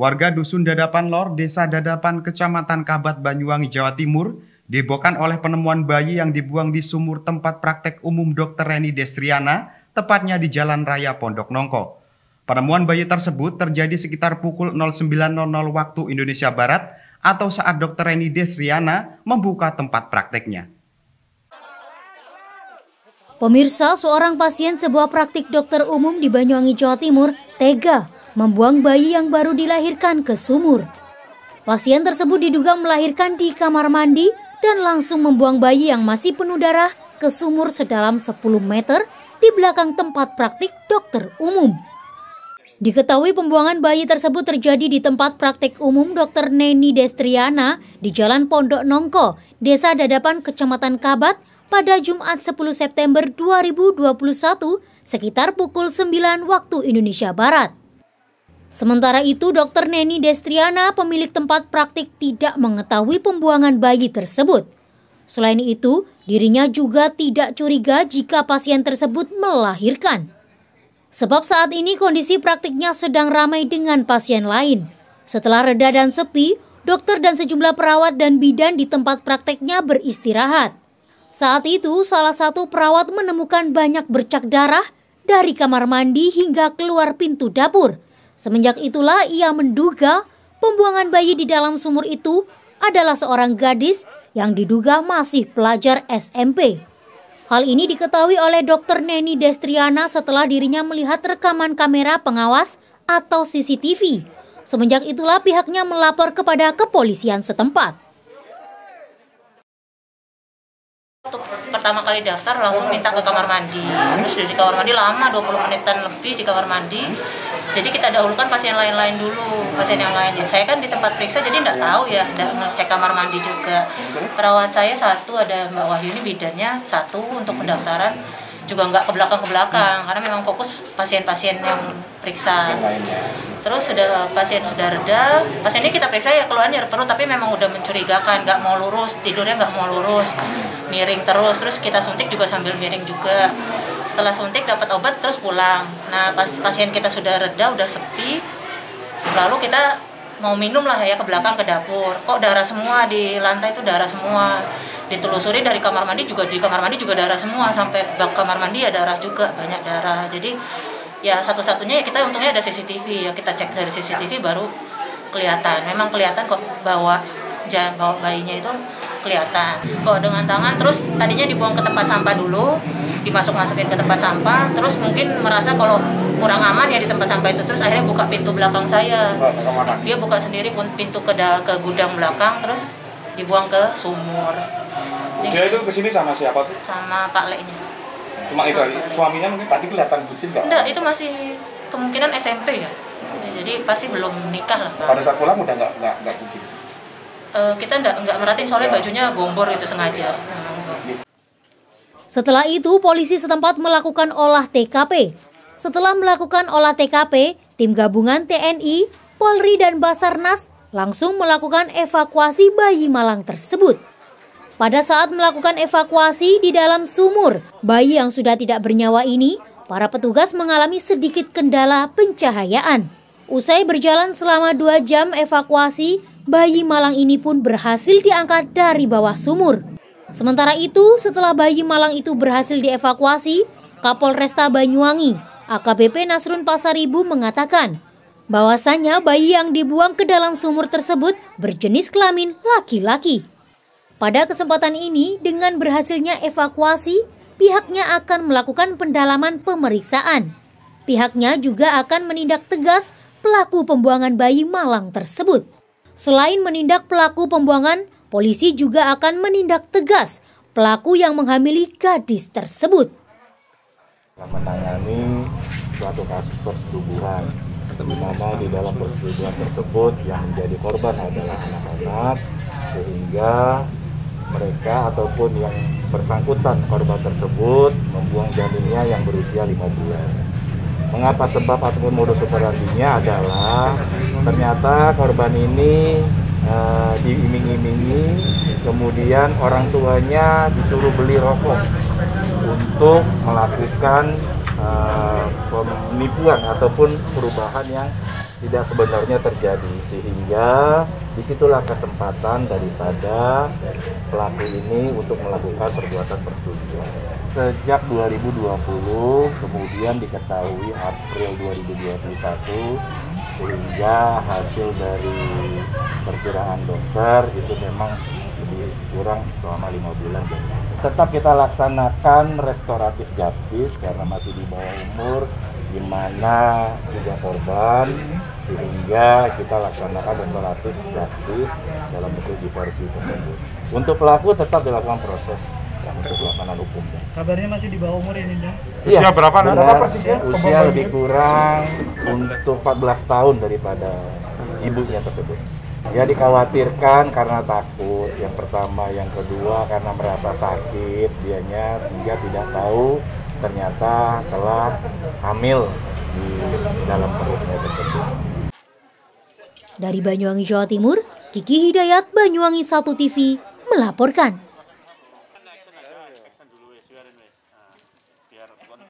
Warga Dusun Dadapan Lor, Desa Dadapan, Kecamatan Kabat, Banyuwangi, Jawa Timur, dihebohkan oleh penemuan bayi yang dibuang di sumur tempat praktek umum Dr. Reni Destriana, tepatnya di Jalan Raya Pondok Nongko. Penemuan bayi tersebut terjadi sekitar pukul 09.00 waktu Indonesia Barat atau saat Dr. Reni Destriana membuka tempat prakteknya. Pemirsa, seorang pasien sebuah praktik dokter umum di Banyuwangi, Jawa Timur, tega membuang bayi yang baru dilahirkan ke sumur. Pasien tersebut diduga melahirkan di kamar mandi dan langsung membuang bayi yang masih penuh darah ke sumur sedalam 10 meter di belakang tempat praktik dokter umum. Diketahui pembuangan bayi tersebut terjadi di tempat praktik umum Dr. Reni Destriana di Jalan Pondok Nongko, Desa Dadapan, Kecamatan Kabat pada Jumat 10 September 2021 sekitar pukul 9 waktu Indonesia Barat. Sementara itu, Dr. Reni Destriana, pemilik tempat praktik, tidak mengetahui pembuangan bayi tersebut. Selain itu, dirinya juga tidak curiga jika pasien tersebut melahirkan. Sebab saat ini kondisi praktiknya sedang ramai dengan pasien lain. Setelah reda dan sepi, dokter dan sejumlah perawat dan bidan di tempat prakteknya beristirahat. Saat itu, salah satu perawat menemukan banyak bercak darah dari kamar mandi hingga keluar pintu dapur. Semenjak itulah ia menduga pembuangan bayi di dalam sumur itu adalah seorang gadis yang diduga masih pelajar SMP. Hal ini diketahui oleh Dr. Reni Destriana setelah dirinya melihat rekaman kamera pengawas atau CCTV. Semenjak itulah pihaknya melapor kepada kepolisian setempat. Pertama kali daftar langsung minta ke kamar mandi. Terus di kamar mandi lama, 20 menitan lebih di kamar mandi. Jadi kita dahulukan pasien lain-lain dulu, pasien yang lain. Saya kan di tempat periksa jadi enggak tahu ya, enggak ngecek kamar mandi juga. Perawat saya satu, ada Mbak Wahyu ini bidannya satu untuk pendaftaran, juga enggak ke belakang karena memang fokus pasien-pasien yang periksa. Terus pasien sudah reda, pasien ini kita periksa ya keluarnya perut tapi memang udah mencurigakan, nggak mau lurus, tidurnya nggak mau lurus, miring terus kita suntik juga sambil miring juga. Setelah suntik dapat obat terus pulang. Nah pas pasien kita sudah reda, udah sepi, lalu kita mau minum lah ya ke belakang ke dapur. Kok darah semua di lantai itu darah semua. Ditelusuri dari kamar mandi juga, di kamar mandi juga darah semua, sampai bak kamar mandi ya darah juga, banyak darah. Jadi ya satu-satunya ya kita untungnya ada CCTV ya, kita cek dari CCTV baru kelihatan. Memang kelihatan kok bawa bayinya itu kelihatan. Bawa dengan tangan, terus tadinya dibuang ke tempat sampah dulu, masukin ke tempat sampah, terus mungkin merasa kalau kurang aman ya di tempat sampah itu, terus akhirnya buka pintu belakang saya. Dia buka sendiri pun pintu ke gudang belakang, terus dibuang ke sumur. Dia itu kesini sama siapa tuh? Sama Pak Leknya. Cuma itu, suaminya mungkin tadi kelihatan bucin nggak? Enggak, itu masih kemungkinan SMP ya. Jadi pasti belum nikah lah. Pada saat pulang udah nggak bucin? Kita nggak merhatiin soalnya bajunya gombor itu sengaja. Setelah itu, polisi setempat melakukan olah TKP. Setelah melakukan olah TKP, tim gabungan TNI, Polri, dan Basarnas langsung melakukan evakuasi bayi malang tersebut. Pada saat melakukan evakuasi di dalam sumur, bayi yang sudah tidak bernyawa ini, para petugas mengalami sedikit kendala pencahayaan. Usai berjalan selama 2 jam evakuasi, bayi malang ini pun berhasil diangkat dari bawah sumur. Sementara itu, setelah bayi malang itu berhasil dievakuasi, Kapolresta Banyuwangi, AKBP Nasrun Pasaribu mengatakan bahwasannya bayi yang dibuang ke dalam sumur tersebut berjenis kelamin laki-laki. Pada kesempatan ini, dengan berhasilnya evakuasi, pihaknya akan melakukan pendalaman pemeriksaan. Pihaknya juga akan menindak tegas pelaku pembuangan bayi malang tersebut. Selain menindak pelaku pembuangan, polisi juga akan menindak tegas pelaku yang menghamili gadis tersebut. Menangani suatu kasus persetubuhan, di mana di dalam persetubuhan tersebut yang menjadi korban adalah anak-anak, sehingga mereka ataupun yang bersangkutan korban tersebut membuang janinnya yang berusia 5 bulan. Mengapa sebab ataupun modus operandinya adalah ternyata korban ini diiming-imingi, kemudian orang tuanya disuruh beli rokok untuk melakukan penipuan ataupun perubahan yang tidak sebenarnya terjadi, sehingga disitulah kesempatan daripada pelaku ini untuk melakukan perbuatan persetubuhan. Sejak 2020, kemudian diketahui April 2021, sehingga hasil dari perkiraan dokter itu memang lebih kurang selama 5 bulan. Tetap kita laksanakan restoratif justice karena masih di bawah umur, di mana juga korban, sehingga kita laksanakan restoratif justice dalam bentuk diversi tersebut. Untuk pelaku tetap dilakukan proses untuk pelaksanaan hukumnya. Kabarnya masih di bawah umur ini, Bang? Iya, berapa? Berapa persisnya? Usia lebih kurang untuk 14 tahun daripada ibunya tersebut. Ya, dikhawatirkan karena takut, yang pertama, yang kedua karena merasa sakit dianya, sehingga tidak tahu ternyata telah hamil di dalam perutnya tersebut. Dari Banyuwangi, Jawa Timur, Kiki Hidayat, Banyuwangi 1 TV melaporkan.